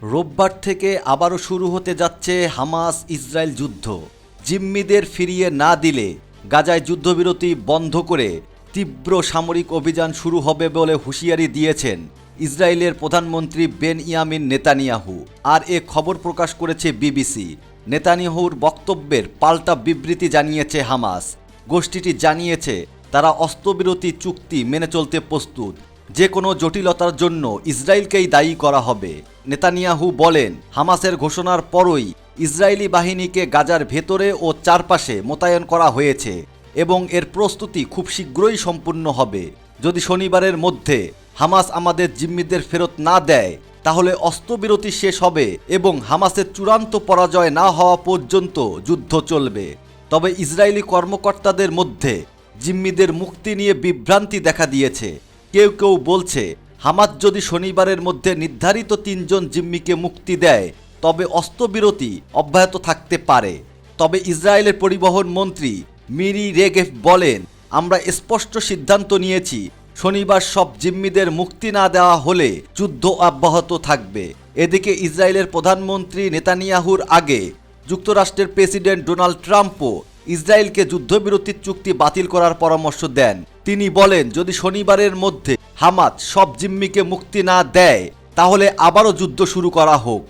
রোববার থেকে আবারও শুরু হতে যাচ্ছে হামাস ইসরায়েল যুদ্ধ। জিম্মিদের ফিরিয়ে না দিলে গাজায় যুদ্ধবিরতি বন্ধ করে তীব্র সামরিক অভিযান শুরু হবে বলে হুঁশিয়ারি দিয়েছেন ইসরায়েলের প্রধানমন্ত্রী বেনইয়ামিন নেতানিয়াহু। আর এ খবর প্রকাশ করেছে বিবিসি। নেতানিয়াহুর বক্তব্যের পাল্টা বিবৃতি জানিয়েছে হামাস। গোষ্ঠীটি জানিয়েছে তারা অস্ত্রবিরতি চুক্তি মেনে চলতে প্রস্তুত, যে কোনো জটিলতার জন্য ইসরায়েলকেই দায়ী করা হবে। নেতানিয়াহু বলেন, হামাসের ঘোষণার পরই ইসরায়েলি বাহিনীকে গাজার ভেতরে ও চারপাশে মোতায়েন করা হয়েছে এবং এর প্রস্তুতি খুব শীঘ্রই সম্পূর্ণ হবে। যদি শনিবারের মধ্যে হামাস আমাদের জিম্মিদের ফেরত না দেয় তাহলে অস্ত্রবিরতি শেষ হবে এবং হামাসের চূড়ান্ত পরাজয় না হওয়া পর্যন্ত যুদ্ধ চলবে। তবে ইসরায়েলি কর্মকর্তাদের মধ্যে জিম্মিদের মুক্তি নিয়ে বিভ্রান্তি দেখা দিয়েছে। কেউ কেউ বলছে, হামাস যদি শনিবারের মধ্যে নির্ধারিত 3 জন জিম্মিকে মুক্তি দেয় তবে অস্ত্রবিরতি অব্যাহত থাকতে পারে। তবে ইসরায়েলের পরিবহন মন্ত্রী মিরি রেগেভ বলেন, আমরা স্পষ্ট সিদ্ধান্ত নিয়েছি, শনিবার সব জিম্মিদের মুক্তি না দেওয়া হলে যুদ্ধ অব্যাহত থাকবে। এদিকে ইসরায়েলের প্রধানমন্ত্রী নেতানিয়াহুর আগে যুক্তরাষ্ট্রের প্রেসিডেন্ট ডোনাল্ড ট্রাম্পও ইসরায়েলকে যুদ্ধবিরতির চুক্তি বাতিল করার পরামর্শ দেন। তিনি বলেন, যদি শনিবারের মধ্যে হামাস সব জিম্মিকে মুক্তি না দেয় তাহলে আবারও যুদ্ধ শুরু করা হোক।